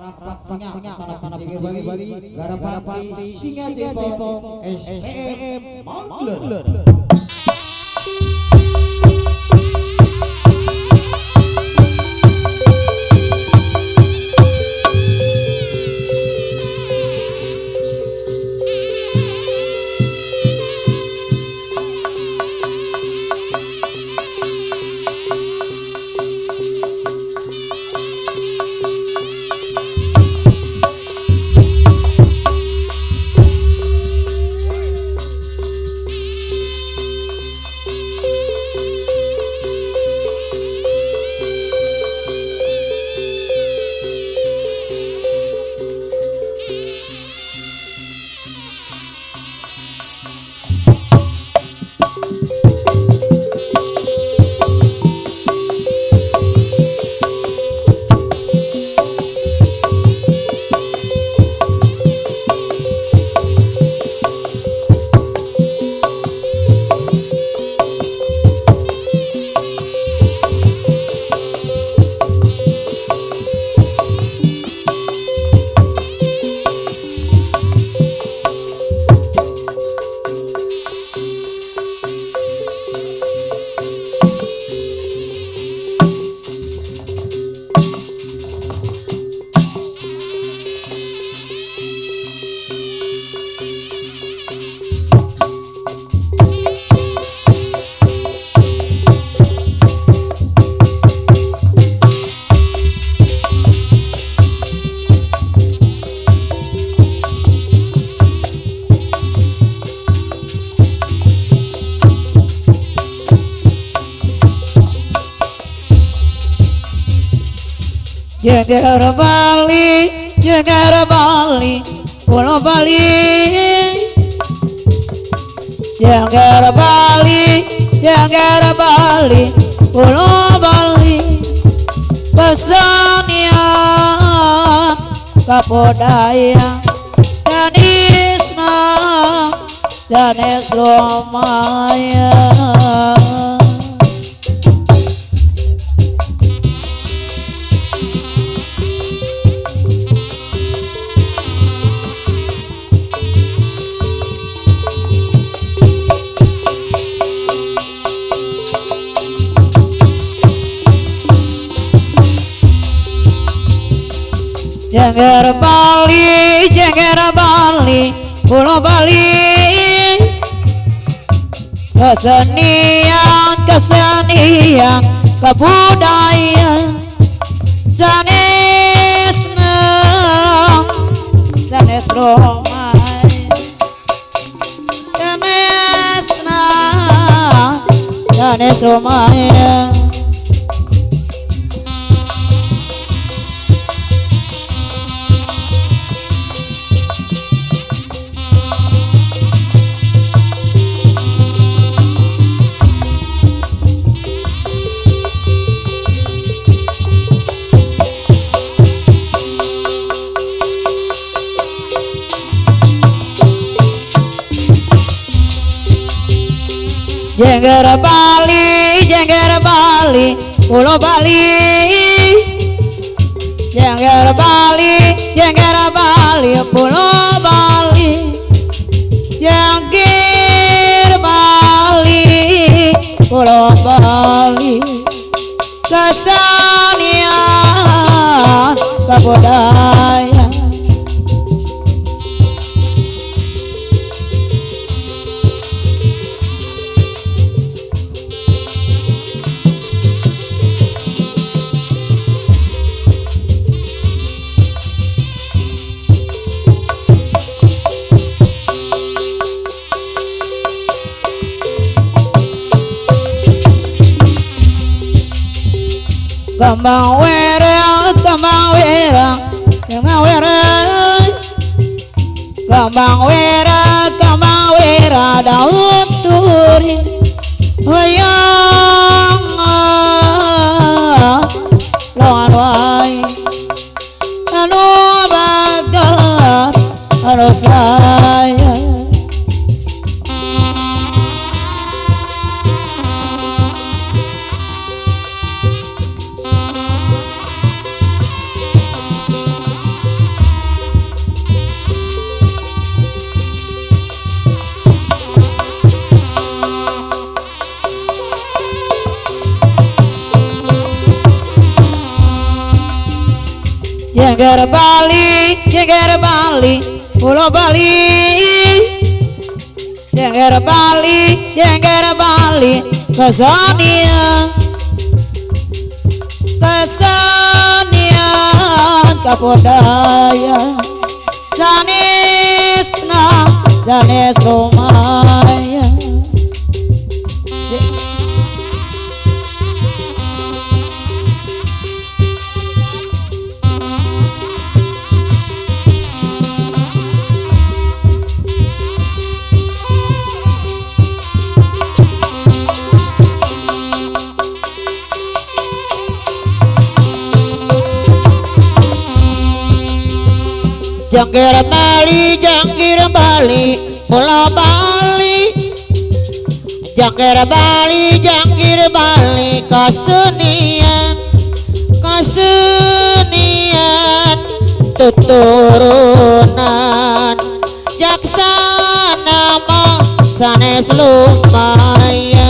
rapat singa tanah pinggir Bali garapati singa depo SPM Mangler. Jengger Bali, Pulau Bali, Jengger Bali, Pulau Bali, kesenian kabudayaan jenisna jenis lumayan. Jengger Bali, Pulau Bali, kesenian kebudayaan jenis romai jenis romai. Jengger Bali, Pulau Bali, Jengger Bali, Pulau Bali, Jengger Bali, Pulau Bali, kesenian kebudayaan. Kembang wera, kembang wera, kembang wera, kembang wera, kembang wera, daun turi, hoyong, lawan wai, anu bagat, anu saya. Jengger Bali, Pulau Bali. Jengger Bali, kesenian kapodaya, janis rumaya. Jangkir Bali, Pulau Bali. Jangkir Bali, kesenian tuturunan jaksana mah sanes lumayan.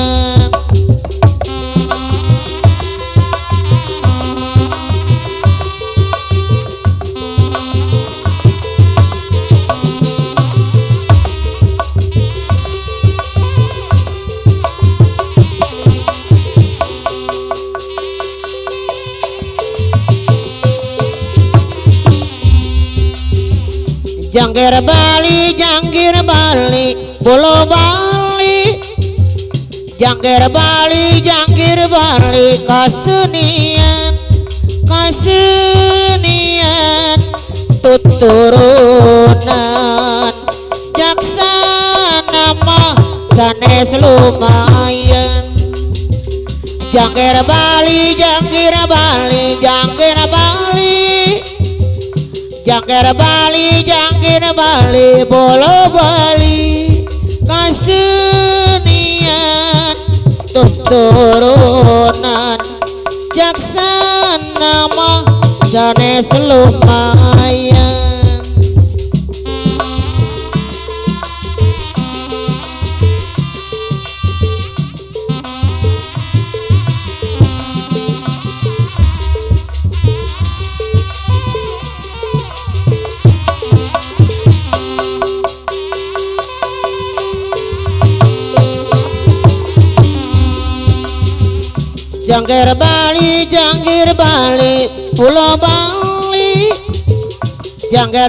Jangkir Bali, Pulau Bali. Jangkir Bali, kesenian tuturunan jaksana mah sanes lumayan. Jangkir Bali, Pulau Bali, kesenian tuturunan jaksana mah sanes lumayan. Jangkir Bali, Pulau Bali. Jangkir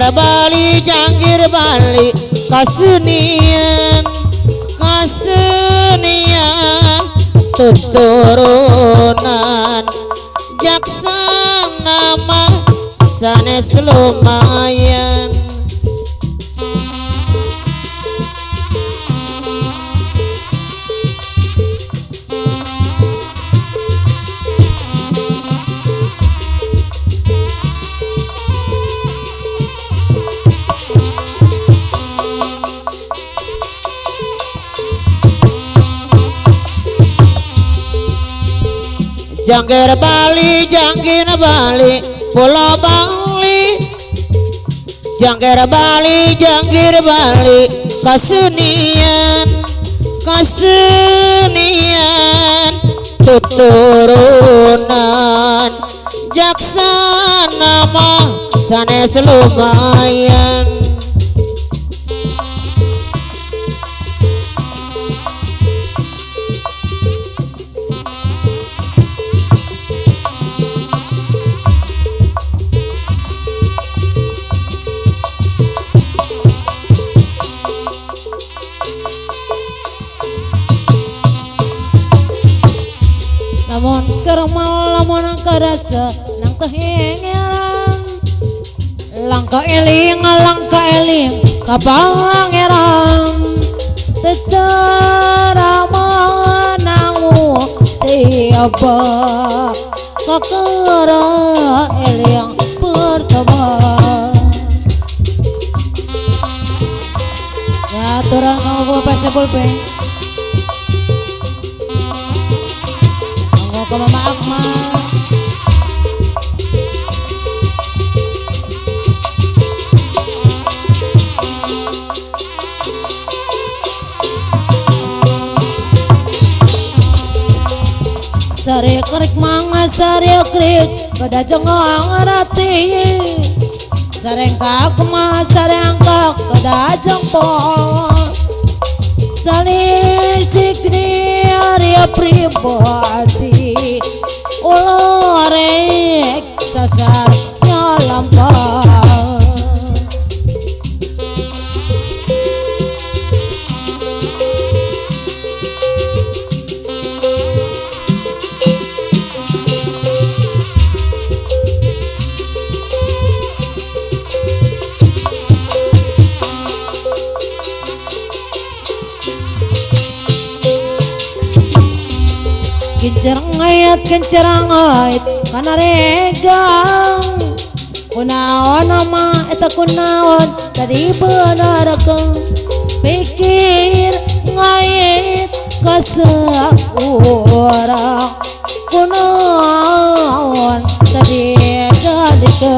Bali, kesenian tuturunan jaksana mah sanes lumayan. Jangkir Bali, Pulau Bali. Jangkir Bali, kesenian tuturunan jaksana mah sanes lumayan. Lamun kermal, lamun kerasa nang kehengeran, langka eling kapangeran, secara menangu siapa kakera eling pertama. Ya turun kamu bawa pesa pulpen. Ke Mama Akmal. Sari krik manga sari krik pada jengong rati sarengkak ma sarengkak pada jengpol sali sikni area pribadi ulorek sasarnya lampau. Kencerang ayat kana regang kunaon nama eta kunaon tadi bener ke pikir ngait kasak orang kunaon tadi gadike.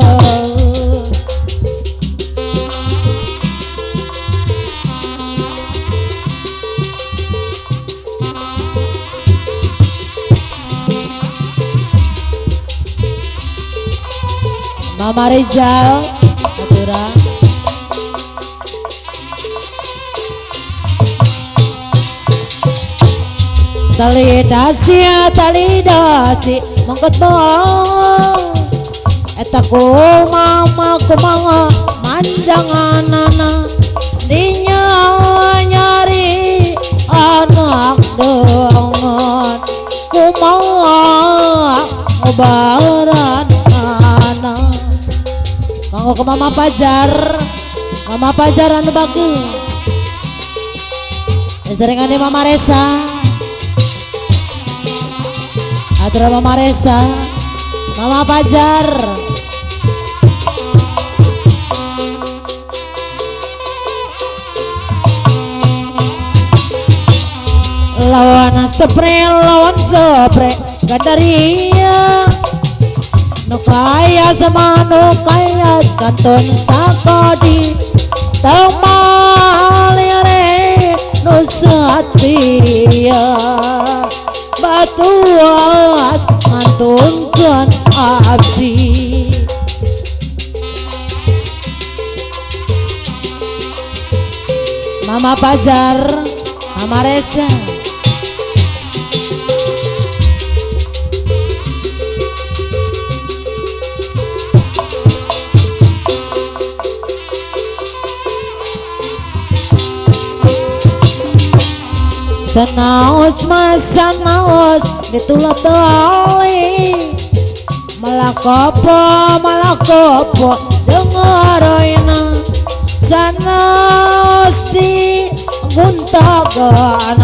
Mama Rizal aturan tali dasi mangkat bang eta ku mama kumaha mandanganana dinya nyari anak dengan kumaha ngobaran anak kanggo ke Mama Pajar anu bagus seringan Mama Resa atur Mama Resa Mama Pajar lawan spray gandaria nu kaya sama nu kaya kanton sakodi tamalire nu satria batuas ngantunkeun abdi Mama Pajar Mama Resa sanaos mas sanaos ditulat tali malakopo dengeroina sanaos di guntagan